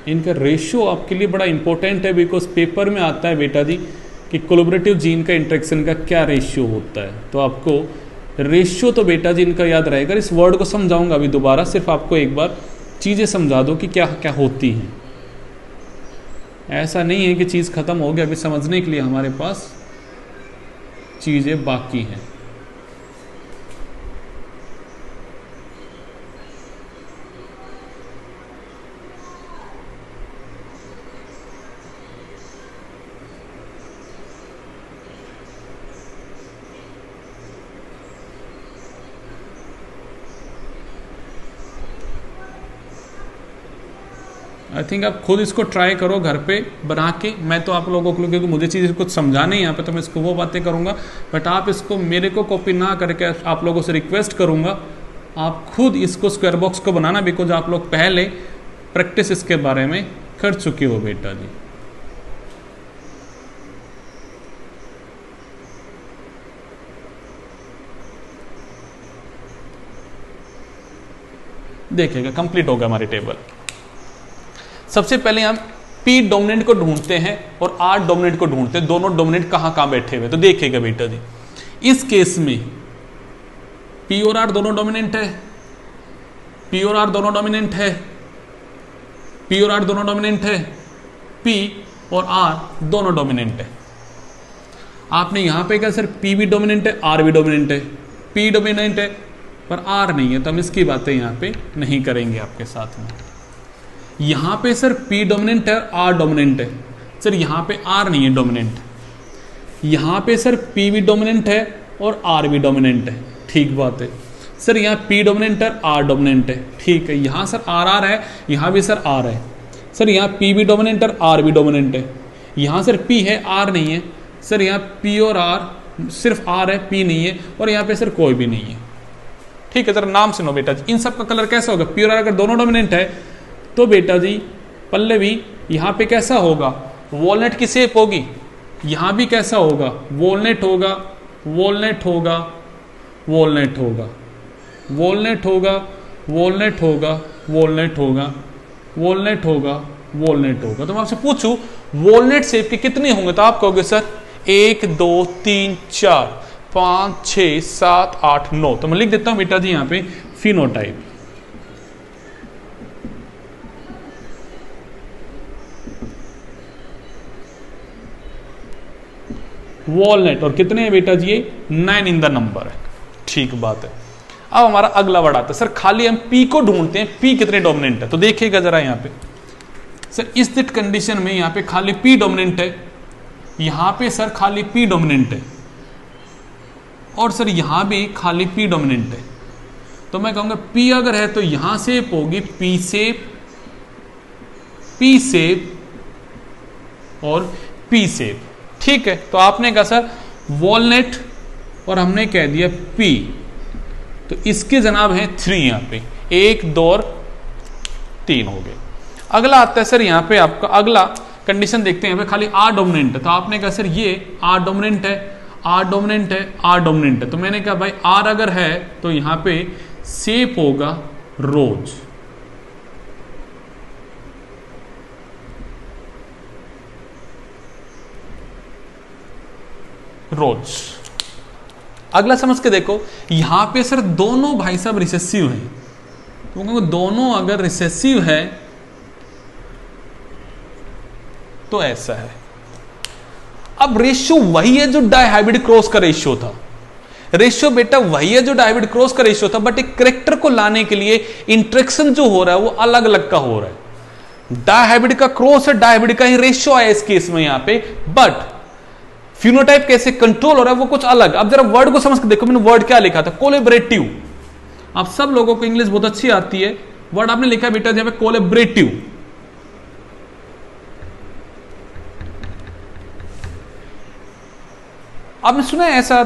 इनका रेशियो आपके लिए बड़ा इंपॉर्टेंट है, बिकॉज पेपर में आता है बेटा जी कि कोलैबोरेटिव जीन का इंटरेक्शन का क्या रेशियो होता है, तो आपको रेशियो तो बेटा जी इनका याद रहेगा। इस वर्ड को समझाऊंगा अभी दोबारा, सिर्फ आपको एक बार चीज़ें समझा दो कि क्या क्या होती हैं। ऐसा नहीं है कि चीज़ खत्म हो गई, अभी समझने के लिए हमारे पास चीज़ें बाकी हैं। आई थिंक आप खुद इसको ट्राई करो घर पे बना के। मैं तो आप लोगों को, क्योंकि मुझे चीज़ कुछ समझा नहीं यहाँ पे, तो मैं इसको वो बातें करूँगा, बट आप इसको मेरे को कॉपी ना करके आप लोगों से रिक्वेस्ट करूँगा आप खुद इसको स्क्वायर बॉक्स को बनाना, बिकॉज आप लोग पहले प्रैक्टिस इसके बारे में कर चुके हो बेटा जी। देखिएगा कंप्लीट होगा हमारी टेबल। सबसे पहले हम P डोमिनेंट को ढूंढते हैं और R डोमिनेंट को ढूंढते हैं, दोनों डोमिनेंट कहां बैठे हुए। तो देखिएगा बेटा जी, इस केस में P और R दोनों डोमिनेंट है, P और R दोनों डोमिनेंट है, P और R दोनों डोमिनेंट है, P और R दोनों डोमिनेंट है। आपने यहां पे कहा सर P भी डोमिनेंट है, R भी डोमिनेंट है, P डोमिनेंट है पर R नहीं है, तो हम इसकी बातें यहां पे नहीं करेंगे आपके साथ में। यहां पे सर P डोमिनेंट है, R डोमिनेंट है, सर यहां पे R नहीं है डोमिनेंट, यहां पे सर P भी डोमिनेंट है और R भी डोमिनेंट है, ठीक बात है। सर यहाँ P डोमिनेंट है, R डोमिनेंट है, ठीक है। यहाँ सर RR है, यहाँ भी सर R है। सर यहाँ P भी डोमिनेंट है, R भी डोमिनेंट है। यहाँ सर P है, R नहीं है। सर यहाँ P और R सिर्फ R है, P नहीं है, और यहाँ पे सर कोई भी नहीं है, ठीक है। सर नाम सुनो बेटा जी, इन सब का कलर कैसा होगा? P और R अगर दोनों डोमिनेंट है तो बेटा जी पल्लवी यहाँ पे कैसा होगा? वॉलनट की शेप होगी। यहाँ भी कैसा होगा? वॉलनट होगा, वॉलनट होगा, वॉलनट होगा, वॉलनट होगा, वॉलनट होगा, वॉलनट होगा, वॉलनट होगा, वॉलनट होगा। तो मैं आपसे पूछूं वॉलनट शेप के कितने होंगे? तो आप कहोगे सर 1 2 3 4 5 6 7 8 9। तो मैं लिख देता हूं बेटा जी यहां पे फिनोटाइप। वॉलनट और कितने हैं बेटा जी? ये 9 इन द नंबर है, ठीक बात है। अब हमारा अगला वर्ड आता है सर खाली हम P को ढूंढते हैं, P कितने डोमिनेंट है। तो देखिएगा जरा यहाँ पे सर इस दिट कंडीशन में यहाँ पे खाली P डोमिनेंट है, यहाँ पे सर खाली P डोमिनेंट है, और सर यहाँ भी खाली P डोमिनेंट है। तो मैं कहूँगा P अगर है तो यहाँ शेप होगी P शेप, P शेप और P शेप, ठीक है। तो आपने कहा सर वॉलनट और हमने कह दिया P, तो इसके जनाब हैं 3 यहाँ पे, 1 2 और 3 हो गए। अगला आता है सर यहाँ पे आपका अगला कंडीशन देखते हैं, यहाँ पे खाली R डोमिनेंट है। तो आपने कहा सर ये R डोमिनेंट है, R डोमिनेंट है, R डोमिनेंट है। तो मैंने कहा भाई R अगर है तो यहाँ पे शेप होगा रोज, रोज। अगला समझ के देखो, यहां पे सर दोनों भाई साहब रिसेसिव हैं, तो दोनों अगर रिसेसिव है तो ऐसा है। अब रेशियो वही है जो डायहाइब्रिड क्रॉस का रेशियो था, रेशियो बेटा वही है जो डायहाइब्रिड क्रॉस का रेशियो था, बट एक कैरेक्टर को लाने के लिए इंटरेक्शन जो हो रहा है वो अलग अलग का हो रहा है। डायहाइब्रिड का क्रॉस है, डायहाइब्रिड का ही रेशियो आया इस केस में यहां पे, बट फिनोटाइप कैसे कंट्रोल हो रहा है वो कुछ अलग। अब जरा वर्ड को समझ के देखो, मैंने वर्ड क्या लिखा था? कोलेबरेटिव। आप सब लोगों को इंग्लिश बहुत अच्छी आती है, वर्ड आपने लिखा है बेटा जहां पे कोलेबरेटिव। आपने सुना है ऐसा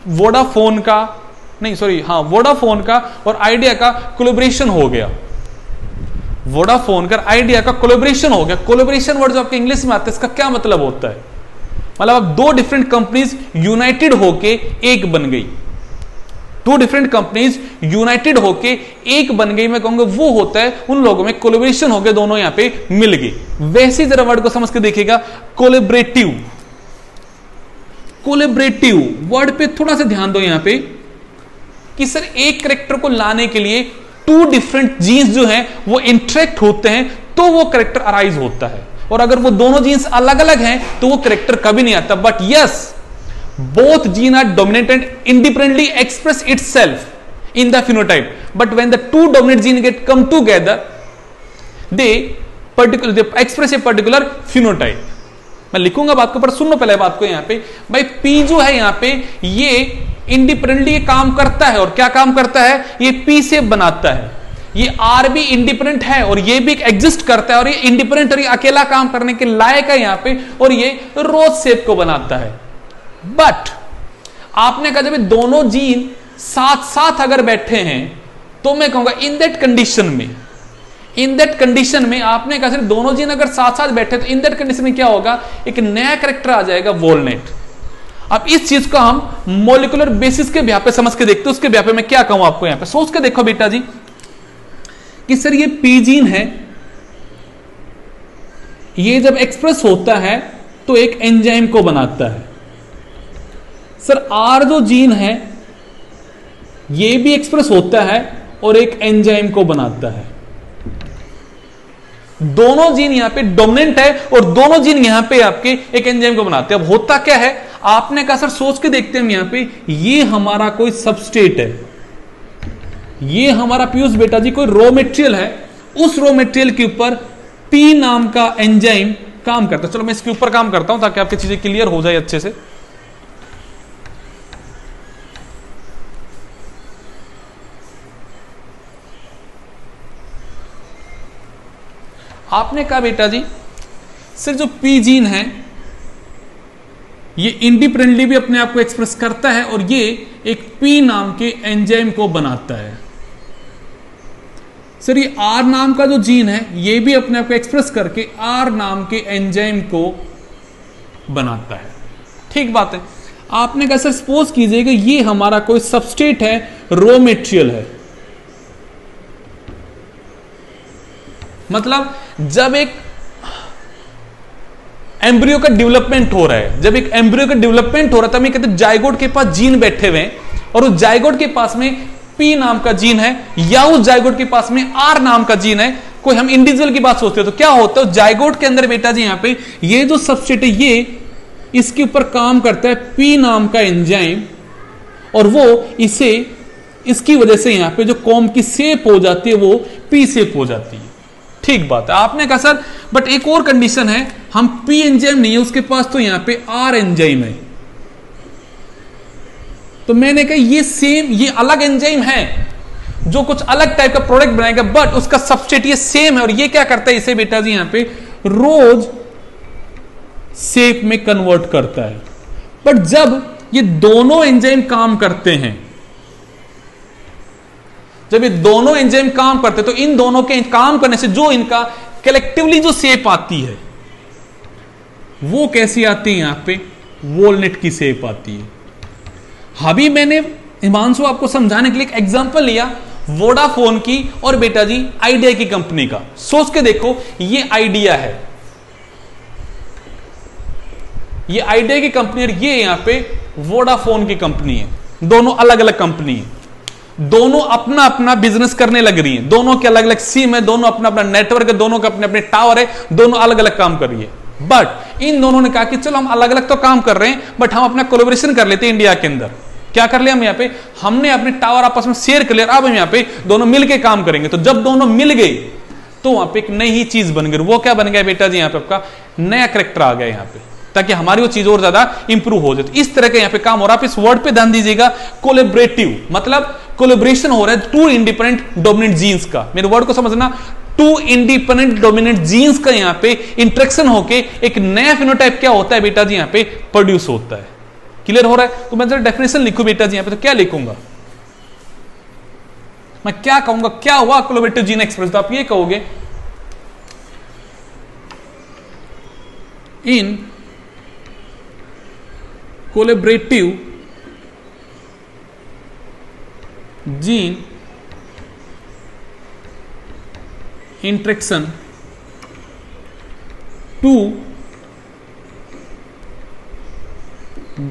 वोडाफोन का, नहीं सॉरी हाँ वोडाफोन का और आइडिया का कोलेबरेशन हो गया, वोडाफोन का आइडिया का कोलेबरेशन हो गया। कोलेबरेशन वर्ड जो आपके इंग्लिश में आता है इसका क्या मतलब होता है? मतलब अब 2 डिफरेंट कंपनीज यूनाइटेड होके एक बन गई, 2 डिफरेंट कंपनीज यूनाइटेड होके एक बन गई। मैं कहूंगा वो होता है उन लोगों में कोलैबोरेशन हो गया, दोनों यहां पे मिल गए। वैसे जरा वर्ड को समझ के देखिएगा, कोलैबोरेटिव। कोलैबोरेटिव वर्ड पे थोड़ा सा ध्यान दो यहां पे कि सर एक कैरेक्टर को लाने के लिए 2 डिफरेंट जीन्स जो हैं वो इंटरेक्ट होते हैं तो वो कैरेक्टर अराइज होता है, और अगर वो दोनों जीन्स अलग अलग हैं तो वो कैरेक्टर कभी नहीं आता। But yes, both gene are dominant and independently express itself in the phenotype, but when the 2 dominant gene get come together they express a particular phenotype। मैं लिखूंगा बात को, पर सुनो पहले बात को। यहां पे भाई P जो है यहां पे ये इंडिपेंडेंटली काम करता है, और क्या काम करता है? ये P शेप बनाता है। ये आर भी इंडिपेंडेंट है और ये भी एग्जिस्ट करता है और ये इंडिपेंडेंट और ये अकेला काम करने के लायक है यहां पे, और ये रोज शेप को बनाता है। बट आपने कहा जब दोनों जीन साथ साथ अगर बैठे हैं तो मैं कहूंगा इन दैट कंडीशन में आपने कहा सिर्फ दोनों जीन अगर साथ साथ बैठे तो इन दैट कंडीशन में क्या होगा, एक नया कैरेक्टर आ जाएगा, वॉलनेट। अब इस चीज को हम मॉलिक्यूलर बेसिस के ब्याह पे समझ के देखते हैं। उसके ब्याह पे मैं क्या कहूं आपको, यहां पे सोच के देखो बेटा जी कि सर ये पी जीन है, ये जब एक्सप्रेस होता है तो एक एंजाइम को बनाता है। सर आर जो जीन है ये भी एक्सप्रेस होता है और एक एंजाइम को बनाता है। दोनों जीन यहां पे डोमिनेंट है और दोनों जीन यहां पे आपके एक एंजाइम को बनाते हैं। अब होता क्या है, आपने कहा सर सोच के देखते हैं यहां पे, ये हमारा कोई सबस्ट्रेट है, ये हमारा पीयूष बेटा जी कोई रॉ मटेरियल है, उस रॉ मटेरियल के ऊपर पी नाम का एंजाइम काम करता है। चलो मैं इसके ऊपर काम करता हूं ताकि आपकी चीजें क्लियर हो जाए अच्छे से। आपने कहा बेटा जी सर जो पी जीन है ये इंडिपेंडेंटली भी अपने आप को एक्सप्रेस करता है और ये एक पी नाम के एंजाइम को बनाता है। सर ये आर नाम का जो जीन है ये भी अपने आप को एक्सप्रेस करके आर नाम के एंजाइम को बनाता है। ठीक बात है। आपने कहा सर सपोज कीजिएगा ये हमारा कोई सबस्ट्रेट है, रॉ मटेरियल है, मतलब जब एक एम्ब्रियो का डेवलपमेंट हो रहा है, जब एक एम्ब्रियो का डेवलपमेंट हो रहा है तब ये कहते हैं जाइगोट के पास जीन बैठे हुए हैं और उस जाइगोट के पास में पी नाम का जीन है या उस जाइगोट के पास में आर नाम का जीन है। कोई हम इंडिविजुअल की बात सोचते हैं तो क्या होता है, जाइगोट के अंदर बेटा जी यहां पे ये जो सबस्ट्रेट है ये इसके ऊपर काम करता है पी नाम का एंजाइम और वो इसे इसकी वजह से यहां पे जो कॉम की शेप हो जाती है वो पी शेप हो जाती है। ठीक बात है। आपने कहा सर बट एक और कंडीशन है, हम पी एंजाइम नहीं है उसके पास तो यहां पे आर एंजाइम है। तो मैंने कहा ये सेम, ये अलग एंजाइम है जो कुछ अलग टाइप का प्रोडक्ट बनाएगा बट उसका सबस्ट्रेट ये सेम है और ये क्या करता है, इसे बेटा जी यहां पे रोज शेप में कन्वर्ट करता है। बट जब ये दोनों एंजाइम काम करते हैं, जब ये दोनों एंजाइम काम करते हैं तो इन दोनों के काम करने से जो इनका कलेक्टिवली जो शेप आती है वो कैसी आती है, यहां पे वॉलनट की शेप आती है। अभी मैंने हिमांशु आपको समझाने के लिए एक एग्जांपल लिया वोडाफोन की और बेटा जी आइडिया की कंपनी का। सोच के देखो ये आइडिया है, ये आइडिया की कंपनी और ये यहां पे वोडाफोन की कंपनी है। दोनों अलग अलग कंपनी है, दोनों अपना अपना बिजनेस करने लग रही है, दोनों के अलग अलग सिम है, दोनों अपना अपना नेटवर्क है, दोनों के अपने अपने टावर है, दोनों अलग अलग काम कर रही है। बट इन दोनों ने कहा कि चलो हम अलग अलग तो काम कर रहे हैं बट हम अपना कोलैबोरेशन कर लेते हैं इंडिया के अंदर। क्या कर लिया हम यहाँ पे, हमने अपने टावर आपस में शेयर कर लिया, अब हम यहाँ पे दोनों मिलके काम करेंगे। तो जब दोनों मिल गए तो वहां पे एक नई ही चीज बन गई। वो क्या बन गया बेटा जी, यहाँ पे आपका नया कैरेक्टर आ गया यहाँ पे, ताकि हमारी वो चीज और ज्यादा इंप्रूव हो जाए। तो इस तरह का यहाँ पे काम हो रहा है। आप इस वर्ड पे ध्यान दीजिएगा, कोलैबोरेटिव मतलब कोलैबोरेशन हो रहा है टू इंडिपेंडेंट डोमिनेंट जीन्स का। मेरे वर्ड को समझना, टू इंडिपेंडेंट डोमिनेंट जीन्स का यहाँ पे इंटरेक्शन होके एक नया फिनोटाइप क्या होता है बेटा जी यहाँ पे प्रोड्यूस होता है। क्लियर हो रहा है। तो मैं जरा डेफिनेशन लिखूं बेटा जी यहाँ पे, तो क्या लिखूंगा मैं, क्या कहूंगा, क्या हुआ कोलैबोरेटिव जीन एक्सप्रेस। तो आप ये कहोगे in collaborative gene interaction two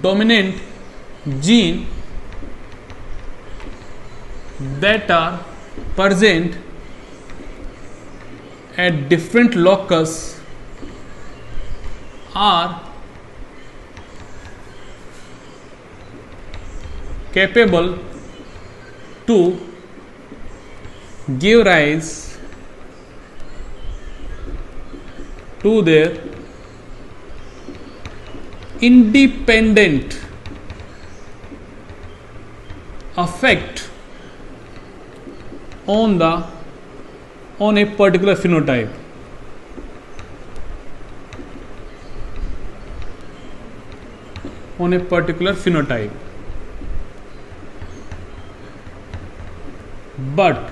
dominant gene that are present at different locus are capable to give rise to their independent effect on the on a particular phenotype. On a particular phenotype. But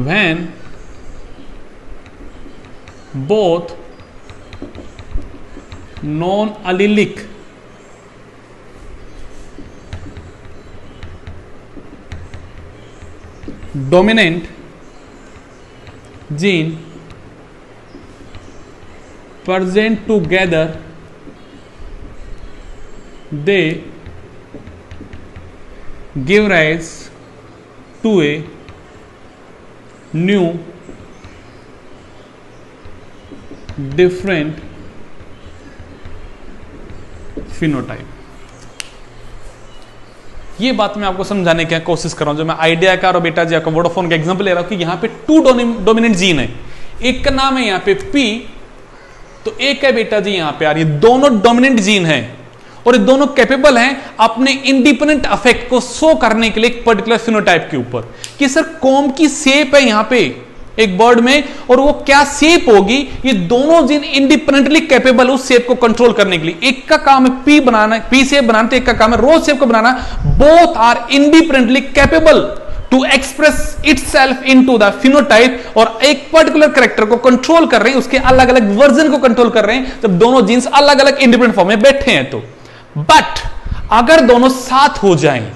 when both non-allelic dominant gene present together, they give rise to a new different phenotype. ये बात मैं आपको समझाने की कोशिश कर रहा हूं, जो मैं आइडिया का और बेटा जी आपका वोडाफोन का एग्जांपल ले रहा हूं कि यहां पे 2 डोमिनेंट जीन है, एक का नाम है यहां पे P, तो एक है बेटा जी यहां पे आ रही है, दोनों डोमिनेंट जीन है और ये दोनों कैपेबल हैं अपने इंडिपेंडेंट अफेक्ट को शो करने के लिए एक पर्टिकुलर फिनोटाइप के ऊपर कि सर कॉम्ब की शेप है यहां पे एक बर्ड में और वो क्या शेप होगी, ये दोनों जीन इंडिपेंडेंटली कैपेबल उस शेप को कंट्रोल करने के लिए। एक का काम है पी बनाना, पी शेप बनाना, तो एक का काम है रोज शेप को बनाना। Both are independently capable to express itself into the phenotype और एक पर्टिकुलर कैरेक्टर को कंट्रोल कर रहे हैं, उसके अलग अलग वर्जन को कंट्रोल कर रहे हैं जब दोनों जीन्स अलग अलग इंडिपेंडेंट फॉर्म में बैठे हैं। तो बट अगर दोनों साथ हो जाएं,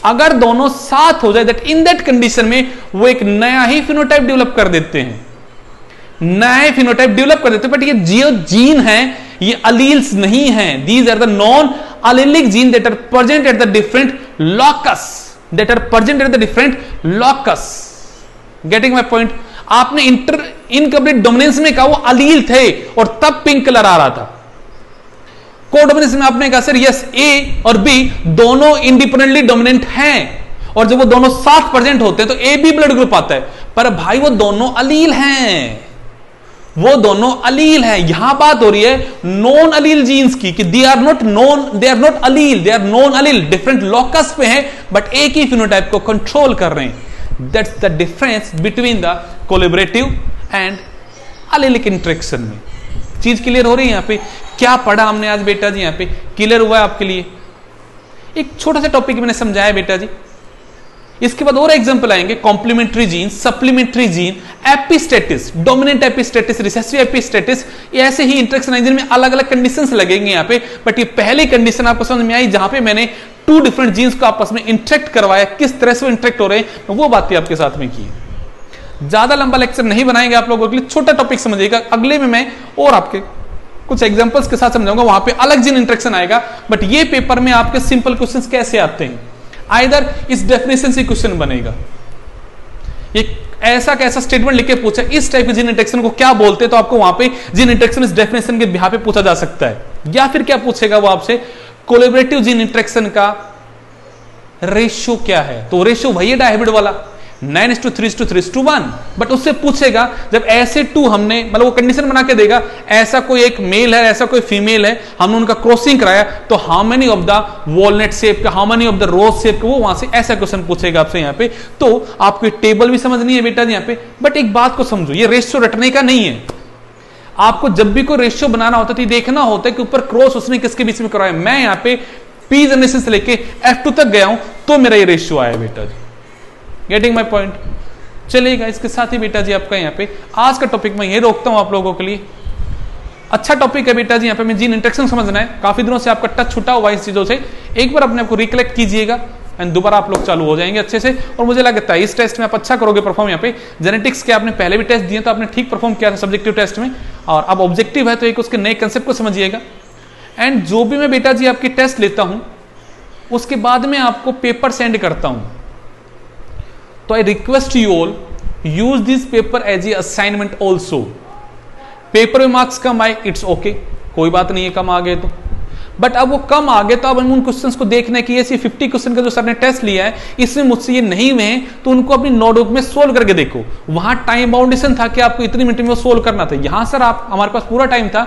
अगर दोनों साथ हो जाए, दैट इन दैट कंडीशन में वो एक नया ही फिनोटाइप डेवलप कर देते हैं, नए फिनोटाइप डेवलप कर देते हैं। बट ये जो जीन है ये अलील्स नहीं है, these are the non allelic gene that are present at the different locus, that are present at the different locus. Getting my point? आपने इनकम्प्लीट डोमिनेंस में कहा वो अलील थे और तब पिंक कलर आ रहा था। कोडोमिनेंस में आपने कहा सर यस ए और बी दोनों इंडिपेंडेंटली डोमिनेंट हैं और जब वो दोनों साथ प्रेजेंट होते हैं तो ए बी ब्लड ग्रुप आता है, पर भाई वो दोनों अलील हैं, वो दोनों अलील हैं। यहां बात हो रही है नॉन अलील जीन्स की कि they are not non, they are not allele, they are non allele, different locus पे हैं बट एक ही फिनोटाइप को कंट्रोल कर रहे हैं। That's the difference between the collaborative and allelic interaction में। चीज क्लियर हो रही है? यहां पे क्या पढ़ा हमने आज बेटा जी? यहां पे क्लियर हुआ है आपके लिए? एक छोटा सा टॉपिक मैंने समझाया बेटा जी। इसके बाद और एग्जांपल आएंगे, complementary gene, supplementary gene, epistasis, dominant epistasis, recessive epistasis, ऐसे ही इंटरेक्शन एंजाइम में अलग अलग कंडीशंस लगेंगे यहां पे। बट ये पहली कंडीशन आपको समझ में आई जहां पे मैंने 2 डिफरेंट जीन्स को आपस में इंटरेक्ट करवाया, किस तरह से इंटरेक्ट हो रहे हैं वो बातें आपके साथ में की। ज्यादा लंबा लेक्चर नहीं बनाएंगे आप लोगों के लिए, छोटा टॉपिक समझिएगा। अगले में मैं और आपके कुछ एग्जांपल्स के साथ समझाऊंगा, वहां पे अलग जीन इंटरेक्शन आएगा। बट ये पेपर में आपके सिंपल क्वेश्चंस कैसे आते हैं, आइदर इस डेफिनेशन से क्वेश्चन बनेगा, एक ऐसा कैसा स्टेटमेंट लिख के पूछा इस टाइप के जीन इंटरेक्शन को क्या बोलते हैं, तो आपको वहां पे जीन इंटरेक्शन इस डेफिनेशन के बिहाफ पे पूछा जा सकता है। या फिर क्या पूछेगा वो आपसे, कोलैबोरेटिव जीन इंटरेक्शन का रेशियो क्या है, तो रेशियो वही है डायहाइब्रिड वाला 9:3:3:1, बट उससे पूछेगा जब ऐसे 2 हमने मतलब वो कंडीशन बना के देगा, ऐसा कोई एक मेल है ऐसा कोई फीमेल है, हमने उनका क्रॉसिंग कराया, तो how many of the walnut shape का, how many of the rose shape का, वो वहां से ऐसा क्वेश्चन पूछेगा आपसे यहाँ पे। तो आपको टेबल भी समझनी है बेटा जी यहाँ पे। बट एक बात को समझो, ये रेशियो रटने का नहीं है। आपको जब भी कोई रेशियो बनाना होता है तो देखना होता है कि ऊपर क्रॉस उसने किसके बीच में करवाया। मैं यहाँ पे पी जनरेशन से लेके F2 तक गया हूं तो मेरा ये रेशियो आया बेटा जी। Getting my point? चलिएगा, इसके साथ ही बेटा जी आपका यहाँ पे आज का टॉपिक मैं ये रोकता हूं आप लोगों के लिए। अच्छा टॉपिक है बेटा जी, यहाँ पे मैं जीन इंटरेक्शन समझना है, काफी दिनों से आपका टच छूटा हुआ इस चीजों से, एक बार अपने आपको रिकलेक्ट कीजिएगा एंड दोबारा आप लोग चालू हो जाएंगे अच्छे से। और मुझे लगता है इस टेस्ट में आप अच्छा करोगे परफॉर्म। यहाँ पे जेनेटिक्स के आपने पहले भी टेस्ट दिए तो आपने ठीक परफॉर्म किया था सब्जेक्टिव टेस्ट में, और अब ऑब्जेक्टिव है तो एक उसके नए कंसेप्ट को समझिएगा। एंड जो भी मैं बेटा जी आपकी टेस्ट लेता हूं उसके बाद में आपको पेपर सेंड करता हूं, तो I request you all use this paper as a assignment also. Paper में मार्क्स कम आए इट्स ओके, कोई बात नहीं है कम आ गए तो, बट अब वो कम आ गए तो अब हम उन क्वेश्चंस को देखने की, ऐसे 50 क्वेश्चन का जो सर ने टेस्ट लिया है इसमें मुझसे ये नहीं हुए तो उनको अपनी नोटबुक में सोल्व करके देखो। वहां टाइम बाउंडेशन था कि आपको इतनी मिनट में वो सोल्व करना था, यहां सर आप हमारे पास पूरा टाइम था,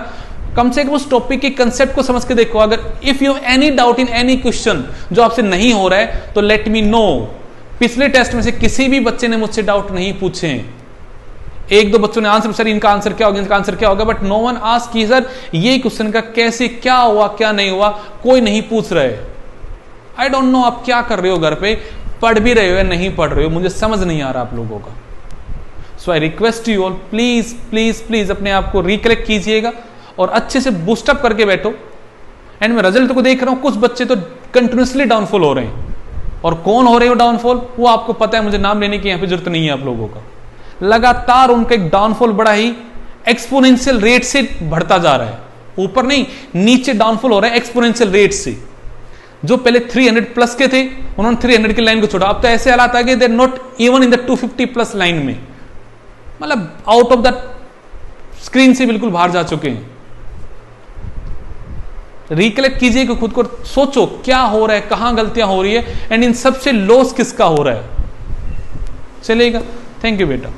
कम से कम उस टॉपिक के कंसेप्ट को समझ के देखो। अगर if you any doubt in any question जो आपसे नहीं हो रहा है तो लेट मी नो, पिछले टेस्ट में से किसी भी बच्चे ने मुझसे डाउट नहीं पूछे हैं। एक दो बच्चों ने आंसर, सर इनका आंसर क्या होगा, इनका आंसर क्या होगा, बट नो वन आस्क कि सर ये क्वेश्चन का कैसे, क्या हुआ क्या नहीं हुआ, कोई नहीं पूछ रहे। आई डोंट नो आप क्या कर रहे हो, घर पे पढ़ भी रहे हो या नहीं पढ़ रहे हो, मुझे समझ नहीं आ रहा आप लोगों का। So I request you all, please please please अपने आप को रिकलेक्ट कीजिएगा और अच्छे से बूस्टअप करके बैठो। एंड मैं रिजल्ट को देख रहा हूं, कुछ बच्चे तो कंटिन्यूसली डाउनफॉल हो रहे हैं, और कौन हो रहे हो डाउनफॉल वो आपको पता है, मुझे नाम लेने की यहां पे जरूरत नहीं है आप लोगों का। लगातार उनका एक डाउनफॉल बड़ा ही एक्सपोनेंशियल रेट से बढ़ता जा रहा है, ऊपर नहीं नीचे डाउनफॉल हो रहा है एक्सपोनेंशियल रेट से। जो पहले 300 प्लस के थे उन्होंने 300 की लाइन को छोड़ा, अब तो ऐसे हालात आ गए they not even in the 250 plus line में, मतलब आउट ऑफ द स्क्रीन से बिल्कुल बाहर जा चुके हैं। रिकलेक्ट कीजिए कि खुद को सोचो क्या हो रहा है, कहां गलतियां हो रही है, एंड इन सबसे लॉस किसका हो रहा है। चलेगा, थैंक यू बेटा।